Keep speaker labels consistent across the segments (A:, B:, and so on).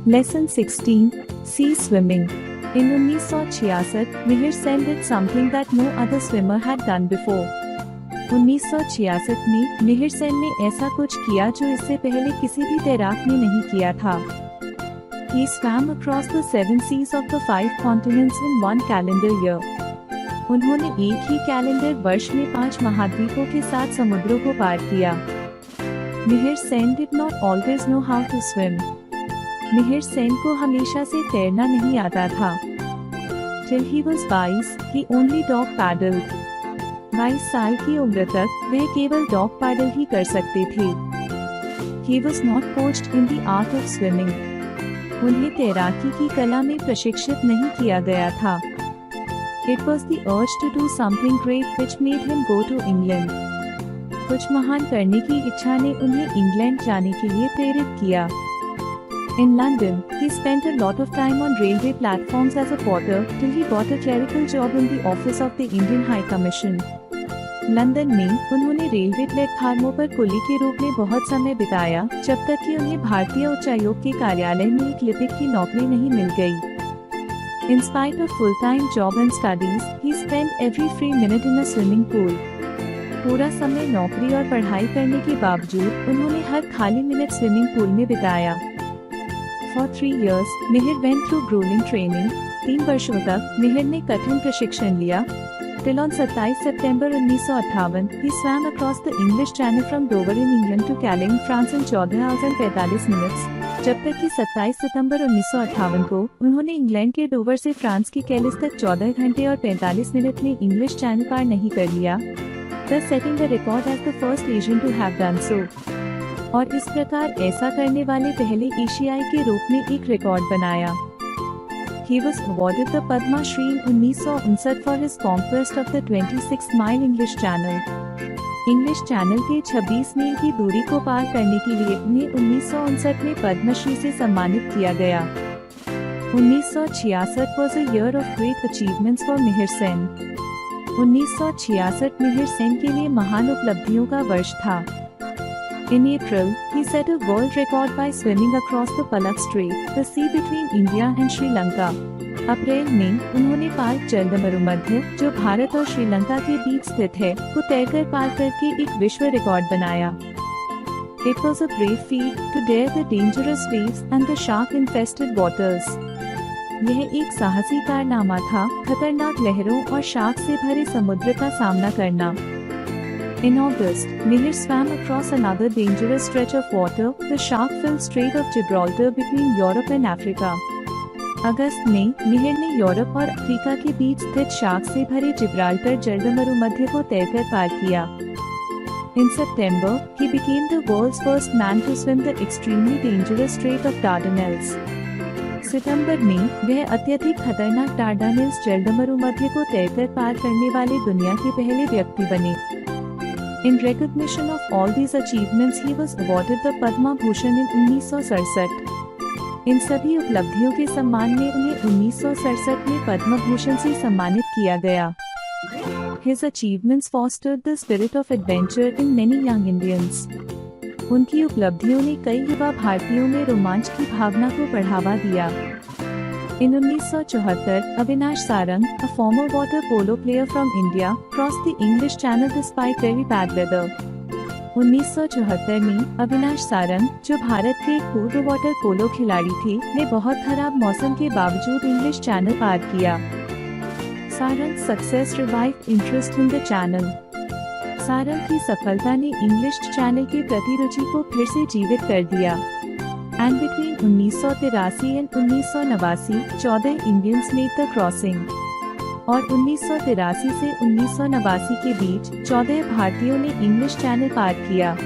A: Lesson 16, Sea Swimming. In 1966, Mihir Sen did something that no other swimmer had done before. 1966 में मिहिर सेन ने ऐसा कुछ किया जो इससे पहले किसी भी तैराक ने नहीं किया था. He swam across the 7 seas of the 5 continents in 1 calendar year. उन्होंने एक ही कैलेंडर वर्ष में 5 महाद्वीपों के 7 समुद्रों को पार किया. Mihir Sen did not always know how to swim. Mihir Sen को हमेशा से तैरना नहीं आता था. Till he was 22, he only dog paddled. 22 साल की उम्र तक वह केवल डॉग पैडल ही कर सकते थे. He was not coached in the art of swimming. उन्हें तैराकी की कला में प्रशिक्षित नहीं किया गया था. It was the urge to do something great which made him go to England. कुछ महान करने की इच्छा ने उन्हें इंग्लैंड जाने के लिए प्रेरित किया. In London, he spent a lot of time on railway platforms as a porter till he got a clerical job in the office of the Indian High Commission. London में उन्होंने रेलवे प्लेटफार्मों पर कुली के रूप में बहुत समय बिताया जब तक कि उन्हें भारतीय उच्चायोग के कार्यालय में एक लिपिक की नौकरी नहीं मिल गई. In spite of full-time job and studies, he spent every free minute in a swimming pool. पूरा समय नौकरी और पढ़ाई करने के बावजूद उन्होंने हर खाली मिनट स्विमिंग पूल में बिताया. For 3 years, Mihir went through grueling training. 3 वर्षों तक मिहिर ने कठिन प्रशिक्षण लिया. Till on 27 September 1958, he swam across the English Channel from Dover in England to Calais in France in 14 hours and 45 minutes. जब तक कि 27 सितंबर 1958 को उन्होंने इंग्लैंड के डोवर से फ्रांस की कैलिस तक 14 घंटे और 45 मिनट में इंग्लिश चैनल पार नहीं कर लिया. Thus setting the record as the first Asian to have done so. और इस प्रकार ऐसा करने वाले पहले एशियाई के रूप में एक रिकॉर्ड बनाया. He was awarded the Padma Shri in 1959 for his conquest of the 26-mile English Channel. English channel के 26 मील की दूरी को पार करने के लिए उन्हें 1959 में पद्मश्री से सम्मानित किया गया. 1966 was a year of great achievements for Mihir Sen. 1966 Mihir Sen के लिए महान उपलब्धियों का वर्ष था. In April, he set a world record by swimming across the Palak Strait, the sea between India and Sri Lanka. अप्रैल में उन्होंने पार्क जलमरुमध्य, जो भारत और श्रीलंका के बीच स्थित है, को तैरकर पार करके एक विश्व रिकॉर्ड बनाया. It was a brave feat to dare the dangerous waves and the shark-infested waters. यह एक साहसी कारनामा था, खतरनाक लहरों और शार्क से भरे समुद्र का सामना करना. In August, Mihir swam across another dangerous stretch of water, the shark-filled Strait of Gibraltar between Europe and Africa. अगस्त में मिहिर ने यूरोप और अफ्रीका के बीच स्थित शार्क से भरे जिब्राल्टर जलमरुमध्य को तैरकर पार किया. In September, he became the world's first man to swim the extremely dangerous Strait of Dardanelles. सितंबर में वह अत्यधिक खतरनाक डार्डानेल्स जलमरुमध्य को तैरकर पार करने वाले दुनिया के पहले व्यक्ति बने. In recognition of all these achievements, he was awarded the Padma Bhushan in 1967. इन सभी उपलब्धियों के सम्मान में उन्हें 1967 में पद्म भूषण से सम्मानित किया गया. His achievements fostered the spirit of adventure in many young Indians. उनकी उपलब्धियों ने कई युवा भारतीयों में रोमांच की भावना को बढ़ावा दिया. In 1974, Avinash Sarang, a former water polo player from India, crossed the English Channel despite very bad weather. 1974 में अविनाश सारंग, जो भारत के एक पूर्व वाटर पोलो खिलाड़ी थे, ने बहुत खराब मौसम के बावजूद इंग्लिश चैनल पार किया. Sarang success revived interest in the channel. Sarang की सफलता ने इंग्लिश चैनल के प्रति रुचि को फिर से जीवित कर दिया. And between 1983 and 1989, 14 Indians made the crossing. और 1983 से 1989 के बीच 14 भारतीयों ने इंग्लिश चैनल पार किया.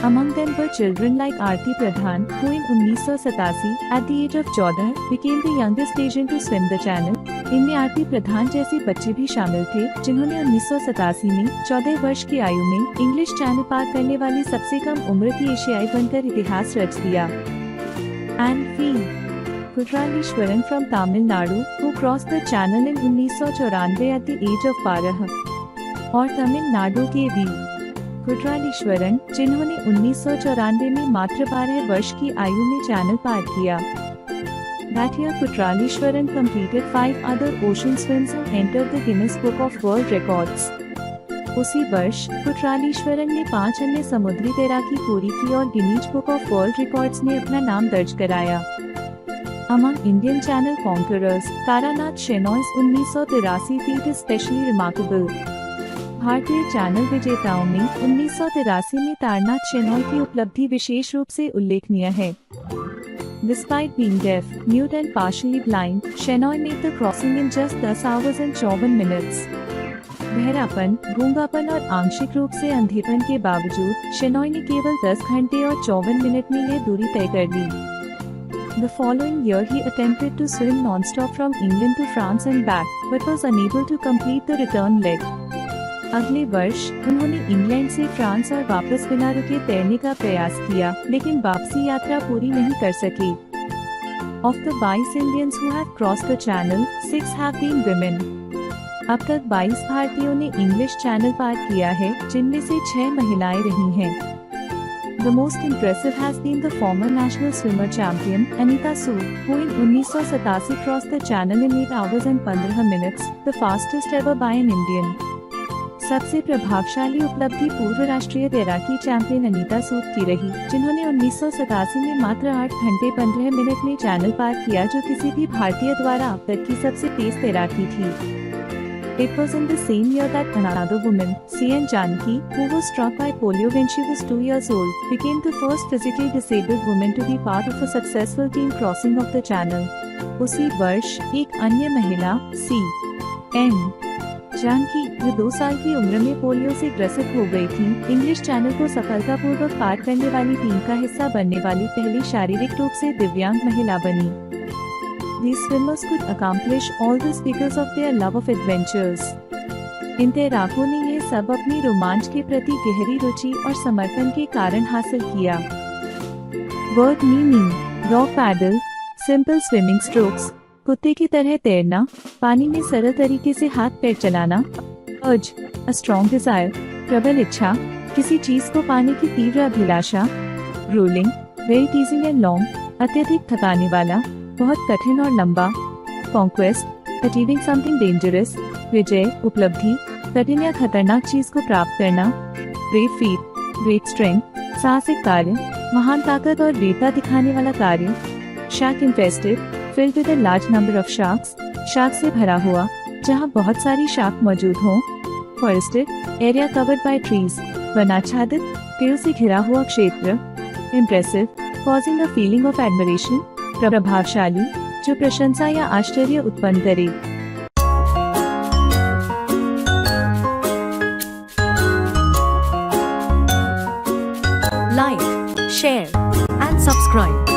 A: Among them were children like Aarti Pradhan, who in 1987, at the age of 14, became the youngest Asian to swim the channel. इनमें आरती प्रधान जैसे बच्चे भी शामिल थे, जिन्होंने 1987 में 14 वर्ष की आयु में इंग्लिश चैनल पार करने वाली सबसे कम उम्र की एशियाई बनकर इतिहास रच दिया. And V. Kutralishwaran from Tamil Nadu, who crossed the channel in 1994 at the age of 12. और तमिलनाडु के वी कुट्रालीश्वरन, जिन्होंने 1994 में मात्र 12 वर्ष की आयु में चैनल पार किया। That year Kutralishwaran completed 5 other ocean swims and entered the Guinness Book of World Records. उसी वर्ष कुट्रालीश्वरन ने 5 अन्य समुद्री तैराकी पूरी की और Guinness book of world records में अपना नाम दर्ज कराया। Among Indian channel conquerors, Taranath Shenoy's 1983 feat is specially remarkable. भारतीय चैनल विजेताओं में 1983 में तारनाथ शेनॉय की उपलब्धि विशेष रूप से उल्लेखनीय है। Despite being deaf, mute and partially blind, Shenoy made the crossing in just 10 hours and 54 minutes. बहरापन, गूंगापन और आंशिक रूप से अंधेपन के बावजूद शेनॉय ने केवल 10 घंटे और 54 मिनट में यह दूरी तय कर ली। The following year he attempted to swim non-stop from England to France and back, but was unable to complete the return leg. अगले वर्ष उन्होंने इंग्लैंड से फ्रांस और वापस बिना रुके तैरने का प्रयास किया, लेकिन वापसी यात्रा पूरी नहीं कर सके। Of the 22 Indians who have crossed the channel, 6 have been women. अब तक 22 भारतीयों ने इंग्लिश चैनल पार किया है, जिनमें से 6 महिलाएं रही हैं। The most impressive has been the former national swimmer champion, Anita Sood, who in 1987 crossed the channel in 8 hours and 15 minutes, the fastest ever by an Indian. सबसे प्रभावशाली उपलब्धि पूर्व राष्ट्रीय तैराकी चैंपियन अनीता सूद की रही, जिन्होंने 1987 में मात्र 8 घंटे 15 मिनट में चैनल पार किया, जो किसी भी भारतीय द्वारा अब तक की सबसे तेज तैराकी थी। It was in the same year that another woman, C.N. Janaki, who was struck by polio when she was 2 years old, became the first physically disabled woman to be part of a successful team crossing of the channel. उसी वर्ष एक अन्य महिला C.N. Janaki, जो 2 साल की उम्र में पोलियो से ग्रसित हो गई थी, इंग्लिश चैनल को सफलतापूर्वक पार करने वाली टीम का हिस्सा बनने वाली पहली शारीरिक रूप से दिव्यांग महिला बनी। These swimmers could accomplish all this because of their love of adventures. इन तैराकों ने ये सब अपनी रोमांच के प्रति गहरी रुचि और समर्पण के कारण हासिल किया। Word meaning: rock paddle, simple swimming strokes, कुत्ते की तरह तैरना, पानी में सरल तरीके से हाथ पैर चलाना। अर्ज, अ स्ट्रॉन्ग डिजायर, प्रबल इच्छा, किसी चीज को पाने की तीव्र अभिलाषा। Rolling, very teasing and long, अत्यधिक थकाने वाला, बहुत कठिन और लंबा। कॉन्क्वेस्ट, अचीविंग समथिंग डेंजरस, विजय, उपलब्धि, कठिन या खतरनाक चीज को प्राप्त करना। ब्रेव फीट, ग्रेट स्ट्रेंथ, साहसिक कार्य, महान ताकत और वीरता दिखाने वाला कार्य। Shark infested, filled with a large number of sharks, shark से भरा हुआ, जहाँ बहुत सारी शार्क मौजूद हों। Forested, area covered by trees, वनाच्छादित, पेड़ों से घिरा हुआ क्षेत्र। Impressive, causing a feeling of admiration, प्रभावशाली, जो प्रशंसा या आश्चर्य उत्पन्न करे।
B: Like, share and subscribe.